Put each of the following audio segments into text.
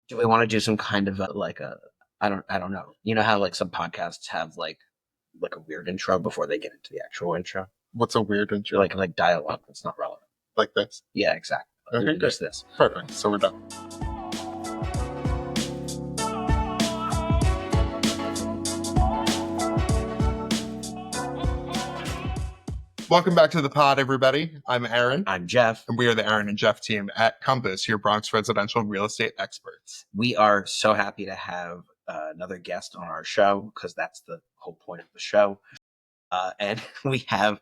Do we want to do some kind of I don't know. You know how like some podcasts have like a weird intro before they get into the actual intro? What's a weird intro? Like dialogue that's not relevant. Like this? Yeah, exactly. Okay, We'll do great. this. Perfect. So we're done. Welcome back to the pod, everybody. I'm Aaron, I'm Geoff. and we are the Aaron and Geoff team at Compass, your Bronx residential real estate experts. We are so happy to have another guest on our show because that's the whole point of the show. And we have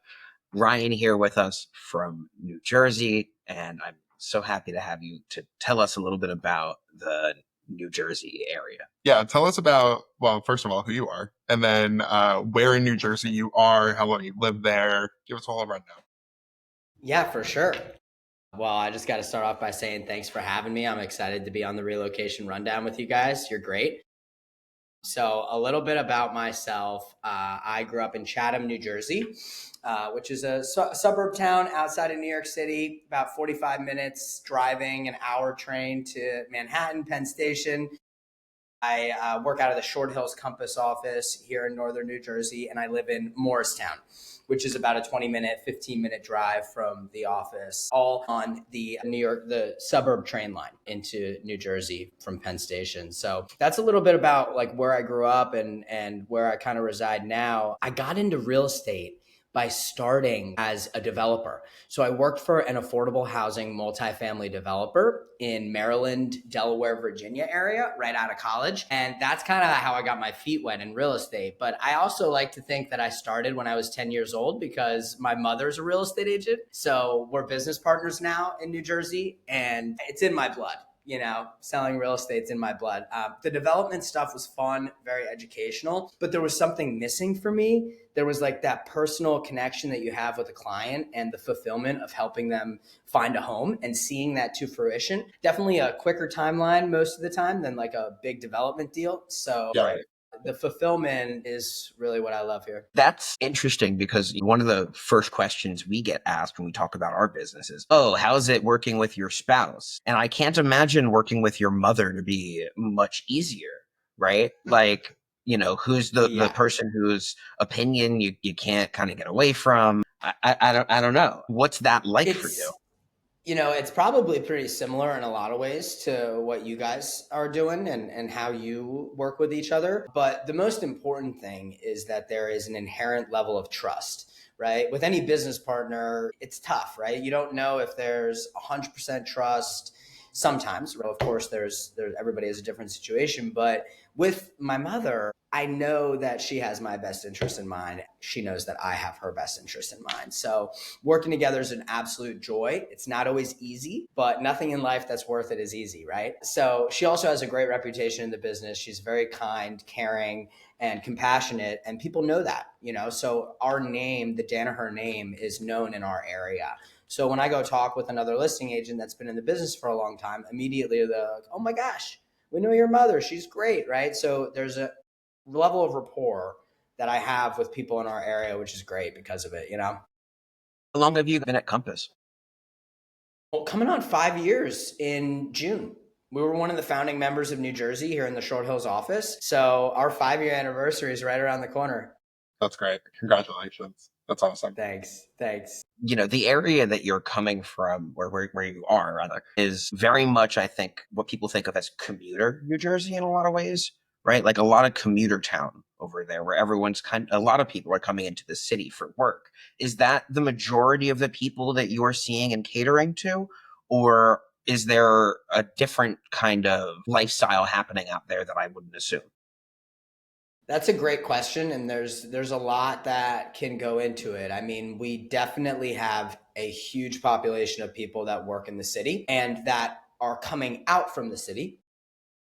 Ryan here with us from New Jersey, and I'm so happy to have you to tell us a little bit about the New Jersey area. Yeah, tell us about, well, first of all, who you are, and then where in New Jersey you are, how long you live there. Give us all a rundown. Yeah, for sure. Well, I just got to start off by saying thanks for having me. I'm excited to be on the Relocation Rundown with you guys. You're great. So a little bit about myself. I grew up in Chatham, New Jersey, which is a suburb town outside of New York City, about 45 minutes driving, an hour train to Manhattan, Penn Station. I work out of the Short Hills Compass office here in northern New Jersey, and I live in Morristown, which is about a 20-minute, 15-minute drive from the office, all on the the suburb train line into New Jersey from Penn Station. So that's a little bit about like where I grew up and where I kind of reside now. I got into real estate by starting as a developer. So I worked for an affordable housing multifamily developer in Maryland, Delaware, Virginia area right out of college. And that's kind of how I got my feet wet in real estate. But I also like to think that I started when I was 10 years old because my mother's a real estate agent. So we're business partners now in New Jersey, and it's in my blood. You know, selling real estate's in my blood. The development stuff was fun, very educational, but there was something missing for me. There was like that personal connection that you have with a client and the fulfillment of helping them find a home and seeing that to fruition. Definitely a quicker timeline most of the time than like a big development deal. So Yeah. the fulfillment is really what I love here. That's interesting because one of the first questions we get asked when we talk about our business is, oh, how's it working with your spouse? And I can't imagine working with your mother to be much easier, right? Like, you know, who's the person whose opinion you can't kind of get away from? I don't know. What's that like for you? You know, it's probably pretty similar in a lot of ways to what you guys are doing and how you work with each other. But the most important thing is that there is an inherent level of trust, right? With any business partner, it's tough, right? You don't know if there's 100% trust. Sometimes, of course, there's everybody has a different situation. But with my mother, I know that she has my best interest in mind. She knows that I have her best interest in mind. So working together is an absolute joy. It's not always easy, but nothing in life that's worth it is easy, right? So she also has a great reputation in the business. She's very kind, caring, and compassionate, and people know that, you know. So our name, the Daniher name, is known in our area. So when I go talk with another listing agent that's been in the business for a long time, immediately they're like, oh my gosh, we know your mother. She's great, right? So there's a level of rapport that I have with people in our area, which is great because of it, you know? How long have you been at Compass? Well, coming on 5 years in June. We were one of the founding members of New Jersey here in the Short Hills office. So our 5-year anniversary is right around the corner. That's great. Congratulations. That's awesome. Thanks. You know, the area that you're coming from, where you are rather, is very much, I think, what people think of as commuter New Jersey in a lot of ways, right? Like a lot of commuter town over there where a lot of people are coming into the city for work. Is that the majority of the people that you are seeing and catering to? Or is there a different kind of lifestyle happening out there that I wouldn't assume? That's a great question, and there's a lot that can go into it. I mean, we definitely have a huge population of people that work in the city and that are coming out from the city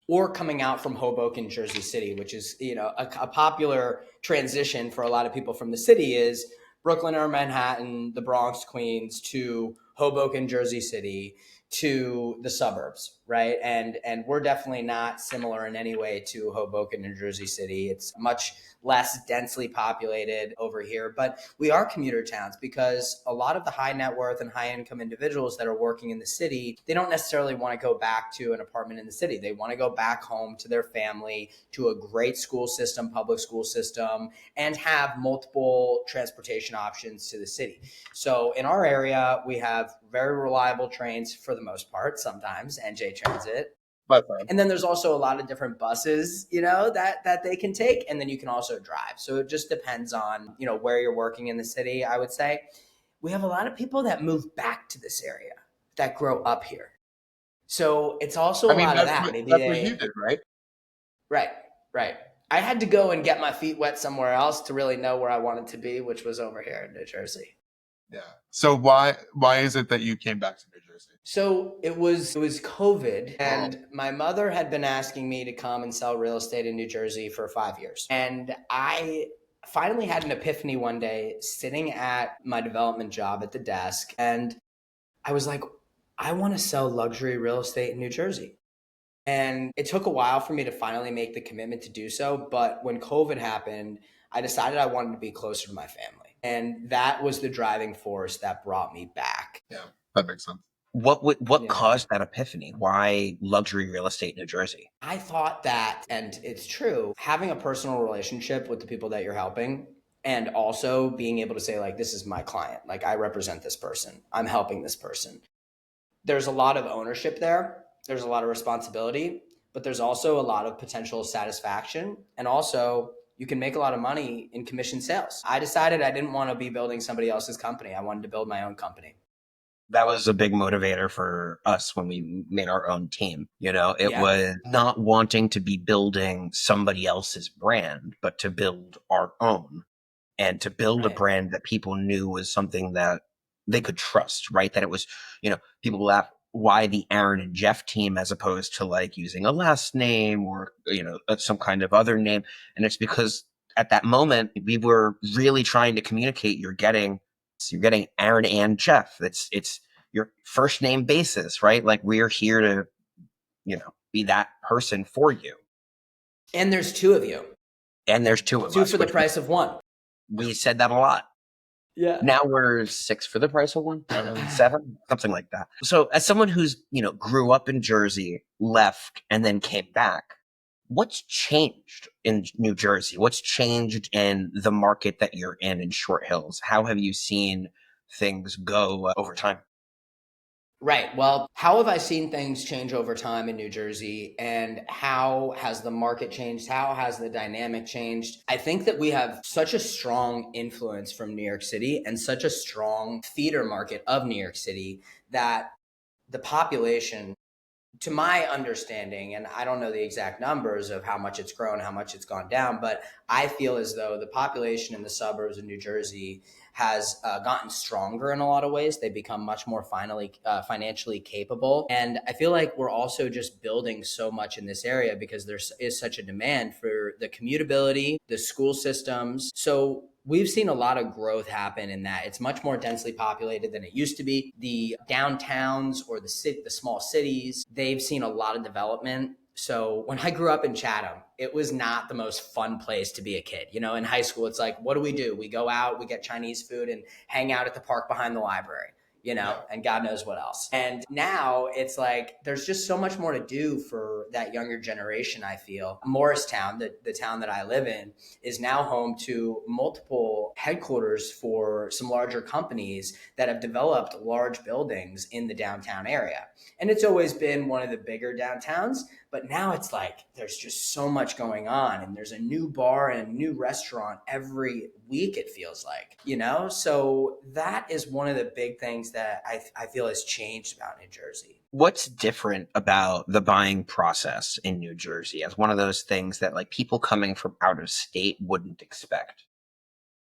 or coming out from Hoboken, Jersey City, which is, you know, a popular transition for a lot of people from the city is Brooklyn or Manhattan, the Bronx, Queens, to Hoboken, Jersey City, to the suburbs, right? And we're definitely not similar in any way to Hoboken, New Jersey City. It's much less densely populated over here, but we are commuter towns because a lot of the high net worth and high income individuals that are working in the city, they don't necessarily want to go back to an apartment in the city. They want to go back home to their family, to a great school system, public school system, and have multiple transportation options to the city. So in our area, we have very reliable trains for the most part, sometimes NJ Transit. And then there's also a lot of different buses, that they can take. And then you can also drive. So it just depends on, where you're working in the city, I would say. We have a lot of people that move back to this area that grow up here. So it's also I a mean, lot of that. Maybe that's what you they, did, right? right, right. I had to go and get my feet wet somewhere else to really know where I wanted to be, which was over here in New Jersey. Yeah. So why is it that you came back to New Jersey? So it was COVID, and my mother had been asking me to come and sell real estate in New Jersey for 5 years. And I finally had an epiphany one day sitting at my development job at the desk, and I was like, I want to sell luxury real estate in New Jersey. And it took a while for me to finally make the commitment to do so. But when COVID happened, I decided I wanted to be closer to my family. And that was the driving force that brought me back. Yeah, that makes sense. What Yeah. caused that epiphany? Why luxury real estate in New Jersey? I thought that, and it's true, having a personal relationship with the people that you're helping and also being able to say, like, this is my client, like, I represent this person, I'm helping this person. There's a lot of ownership there, there's a lot of responsibility, but there's also a lot of potential satisfaction. And also, you can make a lot of money in commission sales. I decided I didn't want to be building somebody else's company. I wanted to build my own company. That was a big motivator for us when we made our own team. It Yeah. was not wanting to be building somebody else's brand, but to build our own and to build a Right. brand that people knew was something that they could trust, right? That it was, people laugh, why the Aaron and Geoff team as opposed to like using a last name or, some kind of other name. And it's because at that moment we were really trying to communicate you're getting Aaron and Geoff. It's your first name basis, right? Like we're here to, be that person for you. And there's two of you, And there's two of two us, for the which price of one. we said that a lot. Yeah. Now we're 6 for the price of one, 7, something like that. So as someone who's, grew up in Jersey, left, and then came back, what's changed in New Jersey? What's changed in the market that you're in Short Hills? How have you seen things go over time? Right. Well, how have I seen things change over time in New Jersey, and how has the market changed? How has the dynamic changed? I think that we have such a strong influence from New York City and such a strong feeder market of New York City that the population, to my understanding, and I don't know the exact numbers of how much it's grown, how much it's gone down, but I feel as though the population in the suburbs of New Jersey has gotten stronger in a lot of ways. They become much more financially capable. And I feel like we're also just building so much in this area because there is such a demand for the commutability, the school systems. So we've seen a lot of growth happen in that. It's much more densely populated than it used to be. The downtowns or the small cities, they've seen a lot of development. So when I grew up in Chatham, it was not the most fun place to be a kid. In high school, it's like, what do? We go out, we get Chinese food and hang out at the park behind the library. And God knows what else. And now it's like there's just so much more to do for that younger generation, I feel. Morristown, the town that I live in, is now home to multiple headquarters for some larger companies that have developed large buildings in the downtown area. And it's always been one of the bigger downtowns, but now it's like there's just so much going on, and there's a new bar and a new restaurant every week, it feels like, So that is one of the big things that I feel has changed about New Jersey. What's different about the buying process in New Jersey as one of those things that like people coming from out of state wouldn't expect?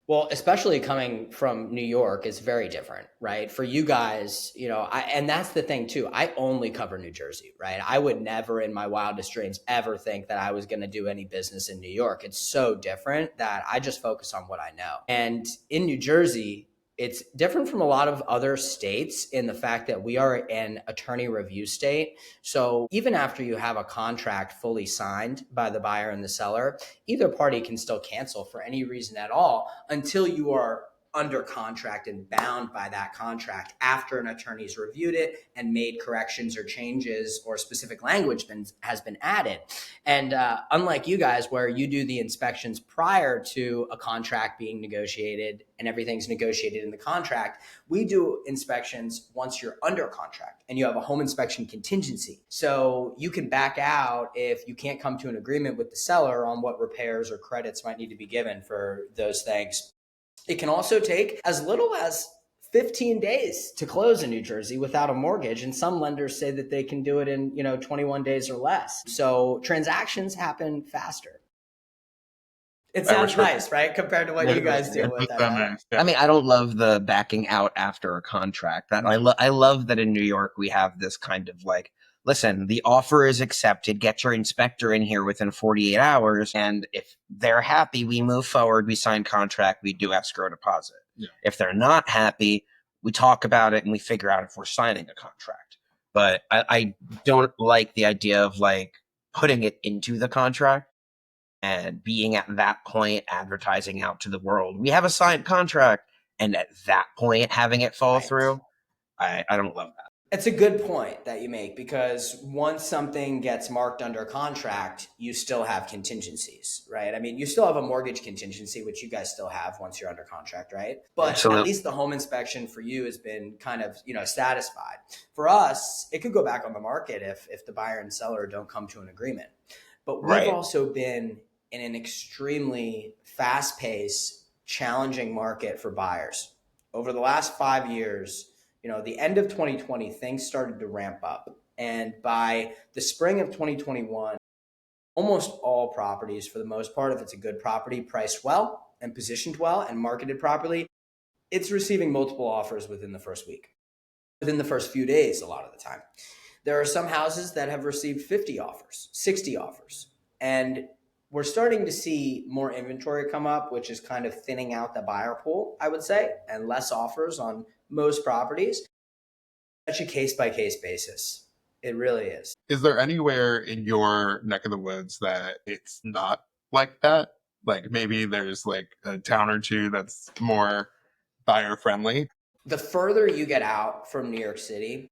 Well, especially coming from New York is very different, right? For you guys, and that's the thing too. I only cover New Jersey, right? I would never in my wildest dreams ever think that I was going to do any business in New York. It's so different that I just focus on what I know. And in New Jersey, It's different from a lot of other states in the fact that we are an attorney review state. So even after you have a contract fully signed by the buyer and the seller, either party can still cancel for any reason at all until you are under contract and bound by that contract after an attorney's reviewed it and made corrections or changes or specific language has been added. And unlike you guys, where you do the inspections prior to a contract being negotiated and everything's negotiated in the contract, we do inspections once you're under contract and you have a home inspection contingency. So you can back out if you can't come to an agreement with the seller on what repairs or credits might need to be given for those things. It can also take as little as 15 days to close in New Jersey without a mortgage. And some lenders say that they can do it in, 21 days or less. So transactions happen faster. It sounds nice, right? Compared to what you guys deal with. Yeah. I mean, I don't love the backing out after a contract. I love that in New York we have this kind of like, listen, the offer is accepted. Get your inspector in here within 48 hours. And if they're happy, we move forward. We sign contract. We do escrow deposit. Yeah. If they're not happy, we talk about it and we figure out if we're signing a contract. But I don't like the idea of like putting it into the contract and being at that point advertising out to the world. We have a signed contract. And at that point, having it fall through, I don't love that. It's a good point that you make, because once something gets marked under contract, you still have contingencies, right? I mean, you still have a mortgage contingency, which you guys still have once you're under contract, right? But Absolutely. At least the home inspection for you has been kind of, satisfied. For us, it could go back on the market if the buyer and seller don't come to an agreement. But we've also been in an extremely fast-paced, challenging market for buyers. Over the last 5 years, the end of 2020, things started to ramp up. And by the spring of 2021, almost all properties, for the most part, if it's a good property, priced well and positioned well and marketed properly, it's receiving multiple offers within the first week, within the first few days, a lot of the time. There are some houses that have received 50 offers, 60 offers. And we're starting to see more inventory come up, which is kind of thinning out the buyer pool, I would say, and less offers on most properties. Such a case-by-case basis. It really is. Is there anywhere in your neck of the woods that it's not like that? Like maybe there's like a town or two that's more buyer friendly? The further you get out from New York City,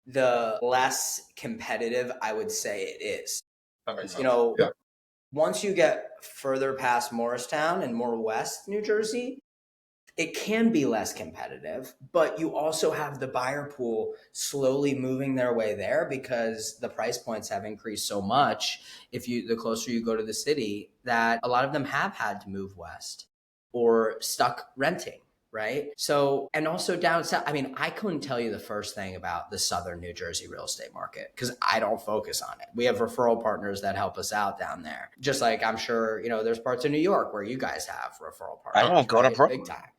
the less competitive I would say it is. That makes sense. Once you get further past Morristown and more west New Jersey, it can be less competitive, but you also have the buyer pool slowly moving their way there because the price points have increased so much. The closer you go to the city, that a lot of them have had to move west or stuck renting, right? So, and also down south, I mean, I couldn't tell you the first thing about the southern New Jersey real estate market because I don't focus on it. We have referral partners that help us out down there. Just like I'm sure, there's parts of New York where you guys have referral partners. I don't go to Brooklyn. Big time.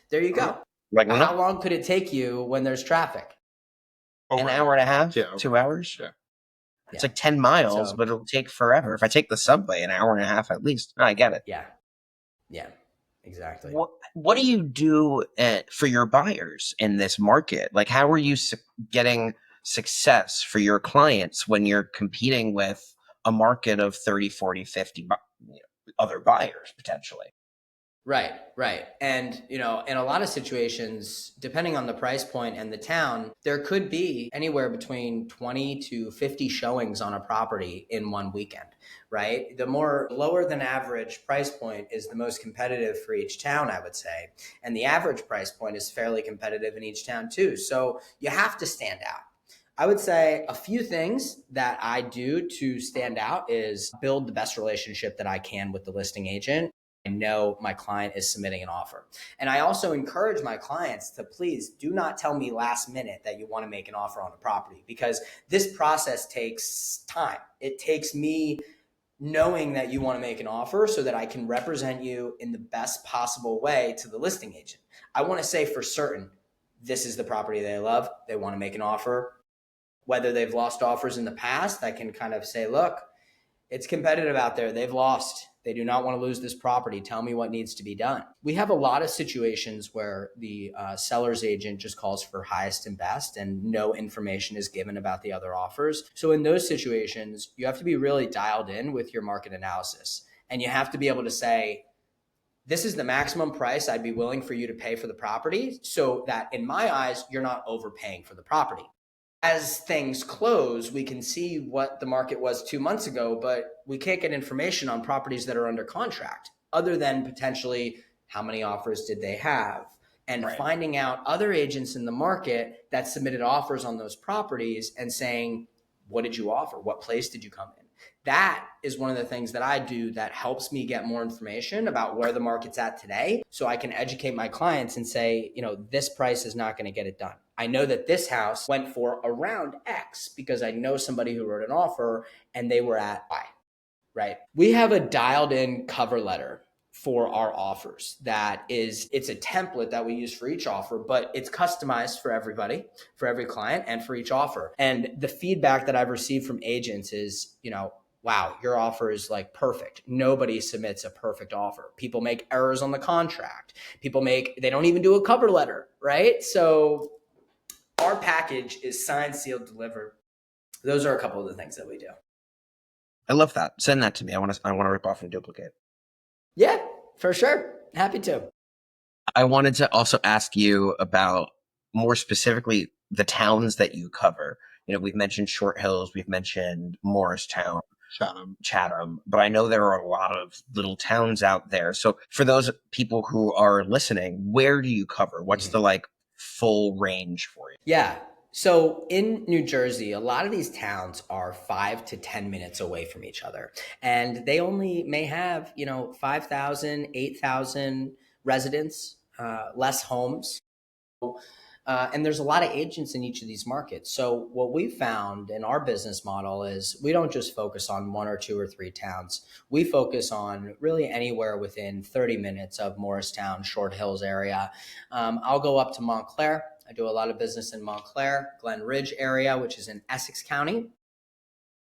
There you go. Like, how long could it take you when there's traffic? An hour and a half, 2 hours. Yeah. It's like 10 miles, but it'll take forever. If I take the subway, an hour and a half at least. I get it. Yeah, exactly. What do you do for your buyers in this market? Like, how are you getting success for your clients when you're competing with a market of 30, 40, 50 other buyers potentially? Right. And, in a lot of situations, depending on the price point and the town, there could be anywhere between 20 to 50 showings on a property in one weekend, right? The more lower than average price point is the most competitive for each town, I would say. And the average price point is fairly competitive in each town too. So you have to stand out. I would say a few things that I do to stand out is build the best relationship that I can with the listing agent. I know my client is submitting an offer. And I also encourage my clients to please do not tell me last minute that you want to make an offer on a property, because this process takes time. It takes me knowing that you want to make an offer so that I can represent you in the best possible way to the listing agent. I want to say for certain, this is the property they love. They want to make an offer. Whether they've lost offers in the past, I can kind of say, look, it's competitive out there. They've lost They do not want to lose this property. Tell me what needs to be done. We have a lot of situations where the seller's agent just calls for highest and best and no information is given about the other offers. So in those situations, you have to be really dialed in with your market analysis. And you have to be able to say, this is the maximum price I'd be willing for you to pay for the property, so that in my eyes, you're not overpaying for the property. As things close, we can see what the market was 2 months ago, but we can't get information on properties that are under contract other than potentially how many offers did they have, and Right. finding out other agents in the market that submitted offers on those properties and saying, what did you offer? What place did you come in? That is one of the things that I do that helps me get more information about where the market's at today, so I can educate my clients and say, this price is not going to get it done. I know that this house went for around X because I know somebody who wrote an offer and they were at Y, right? We have a dialed in cover letter for our offers it's a template that we use for each offer, but it's customized for everybody, for every client, and for each offer. And the feedback that I've received from agents is, wow, your offer is like perfect. Nobody submits a perfect offer. People make errors on the contract. They don't even do a cover letter, right? So our package is signed, sealed, delivered. Those are a couple of the things that we do. I love that. Send that to me. I want to rip off and duplicate. Yeah, for sure. Happy to. I wanted to also ask you about more specifically the towns that you cover. We've mentioned Short Hills, we've mentioned Morristown, Chatham, but I know there are a lot of little towns out there. So for those people who are listening, where do you cover? What's the full range for you? Yeah. So in New Jersey, a lot of these towns are 5 to 10 minutes away from each other. And they only may have, 5,000, 8,000 residents, less homes. And there's a lot of agents in each of these markets. So what we found in our business model is we don't just focus on 1 or 2 or 3 towns. We focus on really anywhere within 30 minutes of Morristown, Short Hills area. I'll go up to Montclair. I do a lot of business in Montclair, Glen Ridge area, which is in Essex County.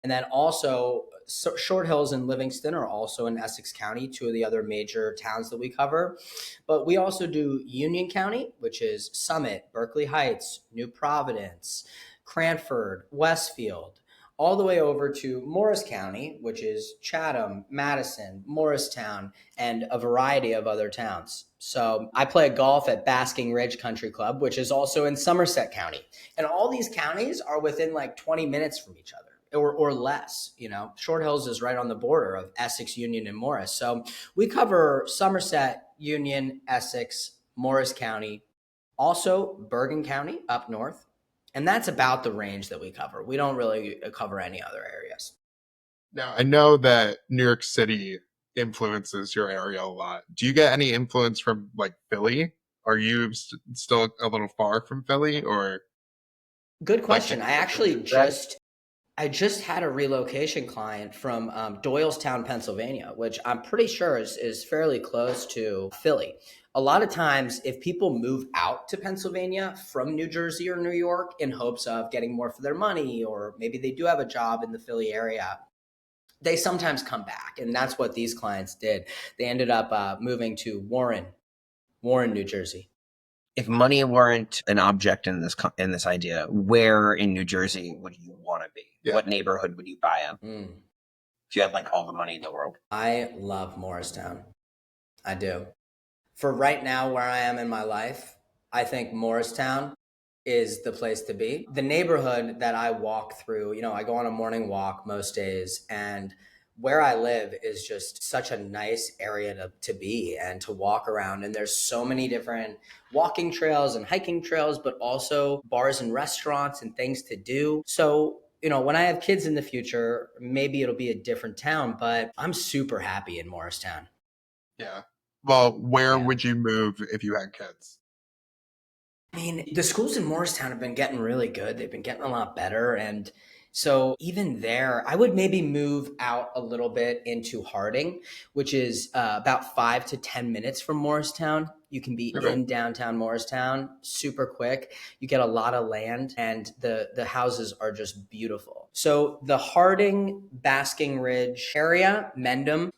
And then also Short Hills and Livingston are also in Essex County, 2 of the other major towns that we cover. But we also do Union County, which is Summit, Berkeley Heights, New Providence, Cranford, Westfield, all the way over to Morris County, which is Chatham, Madison, Morristown, and a variety of other towns. So I play golf at Basking Ridge Country Club, which is also in Somerset County. And all these counties are within 20 minutes from each other. Or less, Short Hills is right on the border of Essex, Union, and Morris. So we cover Somerset, Union, Essex, Morris County, also Bergen County up north. And that's about the range that we cover. We don't really cover any other areas. Now, I know that New York City influences your area a lot. Do you get any influence from Philly? Are you still a little far from Philly, or? Good question. I just had a relocation client from Doylestown, Pennsylvania, which I'm pretty sure is fairly close to Philly. A lot of times, if people move out to Pennsylvania from New Jersey or New York in hopes of getting more for their money, or maybe they do have a job in the Philly area, they sometimes come back. And that's what these clients did. They ended up moving to Warren, New Jersey. If money weren't an object in this idea, where in New Jersey would you want to be? Yeah. What neighborhood would you buy in? If you had all the money in the world? I love Morristown. I do. For right now, where I am in my life, I think Morristown is the place to be. The neighborhood that I walk through, I go on a morning walk most days, and where I live is just such a nice area to be and to walk around. And there's so many different walking trails and hiking trails, but also bars and restaurants and things to do. So, when I have kids in the future, maybe it'll be a different town, but I'm super happy in Morristown. Yeah. Well, where would you move if you had kids? I mean, the schools in Morristown have been getting really good. They've been getting a lot better. And so even there, I would maybe move out a little bit into Harding, which is about 5 to 10 minutes from Morristown. You can be in downtown Morristown super quick. You get a lot of land, and the houses are just beautiful. So the Harding, Basking Ridge area, Mendham,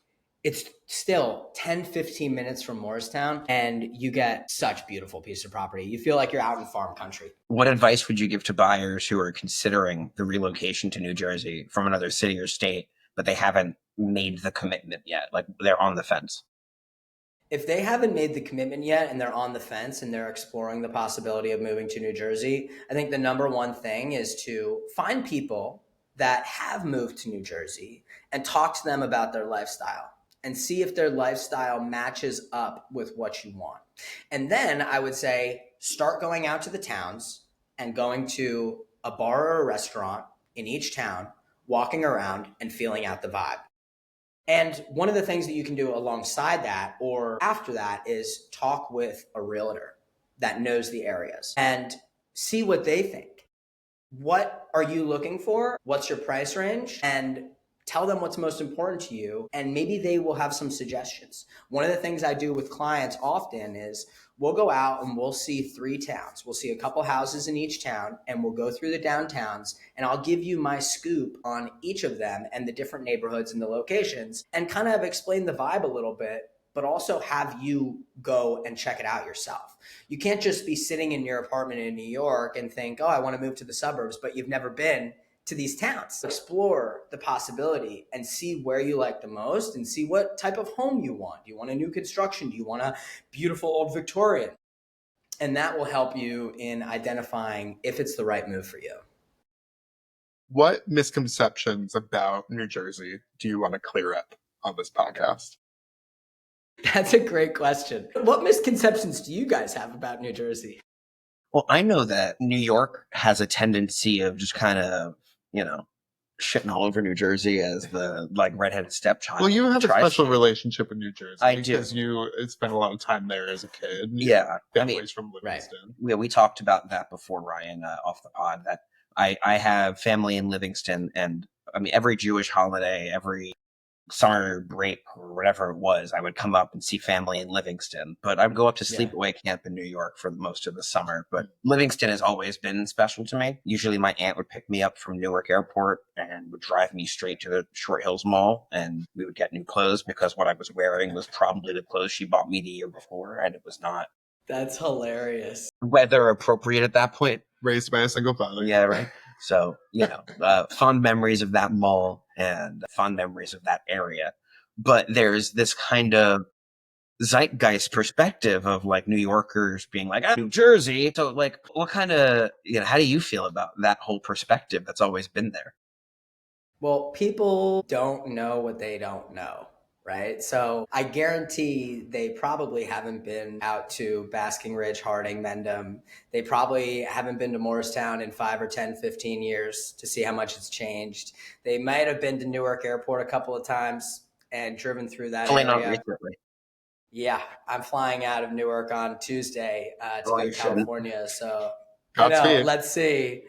It's still 10, 15 minutes from Morristown, and you get such beautiful piece of property. You feel like you're out in farm country. What advice would you give to buyers who are considering the relocation to New Jersey from another city or state, but they haven't made the commitment yet? Like they're on the fence. If they haven't made the commitment yet and they're on the fence and they're exploring the possibility of moving to New Jersey, I think the number one thing is to find people that have moved to New Jersey and talk to them about their lifestyle and see if their lifestyle matches up with what you want. And then I would say start going out to the towns and going to a bar or a restaurant in each town, walking around and feeling out the vibe. And one of the things that you can do alongside that or after that is talk with a realtor that knows the areas and see what they think. What are you looking for? What's your price range? And tell them what's most important to you. And maybe they will have some suggestions. One of the things I do with clients often is we'll go out and we'll see 3 towns. We'll see a couple houses in each town and we'll go through the downtowns and I'll give you my scoop on each of them and the different neighborhoods and the locations and kind of explain the vibe a little bit, but also have you go and check it out yourself. You can't just be sitting in your apartment in New York and think, oh, I want to move to the suburbs, but you've never been to these towns. Explore the possibility and see where you like the most and see what type of home you want. Do you want a new construction? Do you want a beautiful old Victorian? And that will help you in identifying if it's the right move for you. What misconceptions about New Jersey do you want to clear up on this podcast? That's a great question. What misconceptions do you guys have about New Jersey? Well, I know that New York has a tendency of just kind of, shitting all over New Jersey as the like redheaded stepchild. Well, you have a tries special to. relationship with New Jersey I do. because you spent a lot of time there as a kid. Yeah, Families from Right. Livingston. we talked about that before, Ryan, off the pod. That I have family in Livingston, and I mean every Jewish holiday, every summer break or whatever it was, I would come up and see family in Livingston. But I'd go up to sleepaway camp in New York for most of the summer. But Livingston has always been special to me. Usually my aunt would pick me up from Newark Airport and would drive me straight to the Short Hills Mall, and we would get new clothes because what I was wearing was probably the clothes she bought me the year before, and it was not That's hilarious. weather appropriate at that point. Raised by a single father. Yeah, right. So, fond memories of that mall and fond memories of that area. But there's this kind of zeitgeist perspective of like New Yorkers being like, New Jersey. So like, what kind of, how do you feel about that whole perspective that's always been there? Well, people don't know what they don't know, right? So I guarantee they probably haven't been out to Basking Ridge, Harding, Mendham. They probably haven't been to Morristown in 5 or 10, 15 years to see how much it's changed. They might have been to Newark Airport a couple of times and driven through that Probably not area. recently. Yeah, I'm flying out of Newark on Tuesday to go to California. So I know, let's see.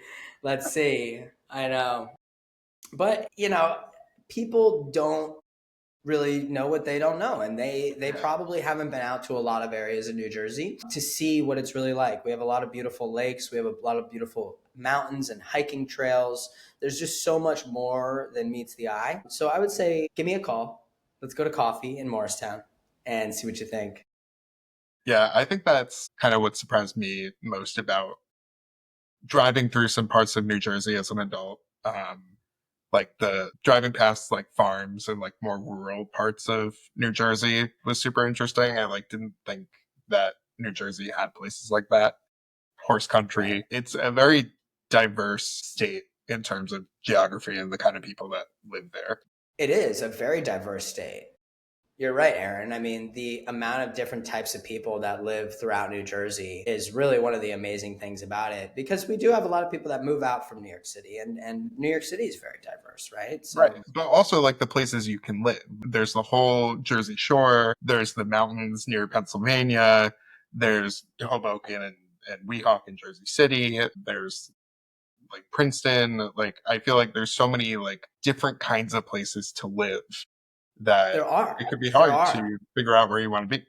I know. But, people don't really know what they don't know. And they probably haven't been out to a lot of areas in New Jersey to see what it's really like. We have a lot of beautiful lakes. We have a lot of beautiful mountains and hiking trails. There's just so much more than meets the eye. So I would say, give me a call. Let's go to coffee in Morristown and see what you think. Yeah, I think that's kind of what surprised me most about driving through some parts of New Jersey as an adult. Like the driving past like farms and like more rural parts of New Jersey was super interesting. I like didn't think that New Jersey had places like that. Horse country. Right. It's a very diverse state in terms of geography and the kind of people that live there. It is a very diverse state. You're right, Aaron. I mean, the amount of different types of people that live throughout New Jersey is really one of the amazing things about it, because we do have a lot of people that move out from New York City, and New York City is very diverse, right? So, Right. But also like the places you can live. There's the whole Jersey Shore. There's the mountains near Pennsylvania. There's Hoboken and Weehawken in Jersey City. There's like Princeton. Like I feel like there's so many like different kinds of places to live that there are. it could be hard to figure out where you want to be.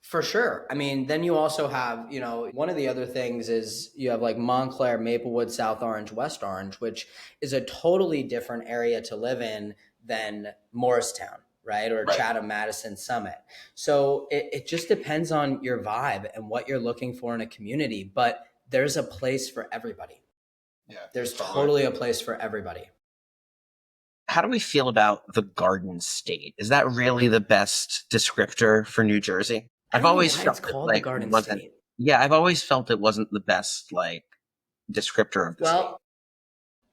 For sure. I mean, then you also have, one of the other things is you have like Montclair, Maplewood, South Orange, West Orange, which is a totally different area to live in than Morristown, right? Or Right. Chatham Madison Summit. So it just depends on your vibe and what you're looking for in a community, but there's a place for everybody. Yeah. There's totally. totally a place for everybody. How do we feel about the Garden State? Is that really the best descriptor for New Jersey? I I've don't know always why felt it's it called the like Garden wasn't. State. Yeah, I've always felt it wasn't the best like descriptor of the state. Well,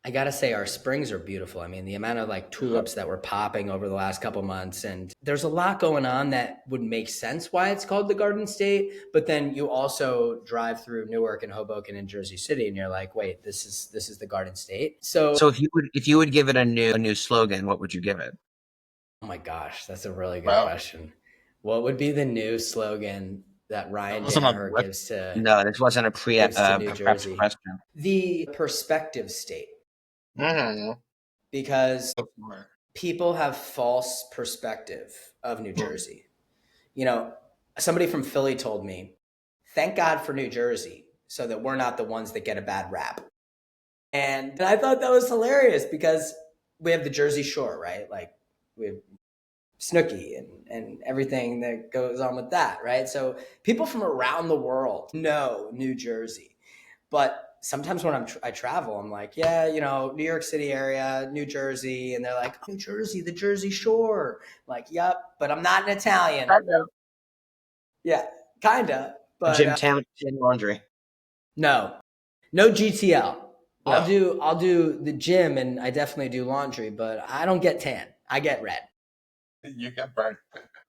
I gotta say, our springs are beautiful. I mean, the amount of like tulips that were popping over the last couple months, and there's a lot going on that would make sense why it's called the Garden State. But then you also drive through Newark and Hoboken and Jersey City, and you're like, wait, this is the Garden State. So, So if you would give it a new slogan, what would you give it? oh my gosh, that's a really good Wow. question. What would be the new slogan that Ryan wasn't on the Daniher list. gives to No, this wasn't a gives to New prepped Jersey? question. The perspective state, Mm. because Before. people have false perspective of New Jersey. You know, somebody from Philly told me, thank God for New Jersey so that we're not the ones that get a bad rap. And I thought that was hilarious because we have the Jersey Shore, right? Like we have Snooki and everything that goes on with that, right? So people from around the world know New Jersey. But sometimes when I travel, I'm like, yeah, you know, New York City area, New Jersey. And they're like, New Jersey, the Jersey Shore. I'm like, yep, but I'm not an Italian. Yeah, kind of. But Gym Laundry. no GTL. I'll do the gym and I definitely do laundry, but I don't get tan. I get red. You get burned.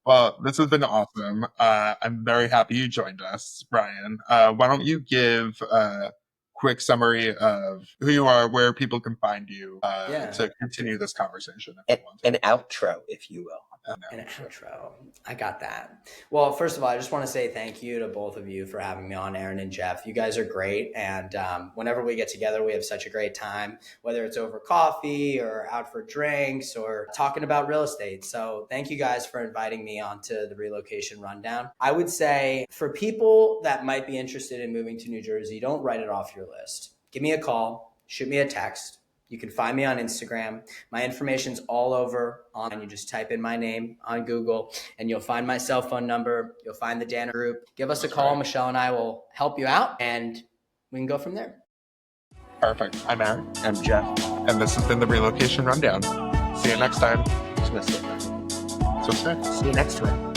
Well, this has been awesome. I'm very happy you joined us, Ryan. Why don't you give a quick summary of who you are, where people can find you to continue this conversation if you want to. An outro, if you will. An outro. I got that. Well, first of all, I just want to say thank you to both of you for having me on, Aaron and Geoff. You guys are great. And whenever we get together, we have such a great time, whether it's over coffee or out for drinks or talking about real estate. So thank you guys for inviting me onto the Relocation Rundown. I would say for people that might be interested in moving to New Jersey, don't write it off your list. Give me a call, shoot me a text. You can find me on Instagram. My information's all over online. You just type in my name on Google and you'll find my cell phone number. You'll find the Daniher group. Give us a call. Right. Michelle and I will help you out and we can go from there. Perfect. I'm Aaron. I'm Geoff. And this has been the Relocation Rundown. See you next time. I was gonna say that. So say. See you next time.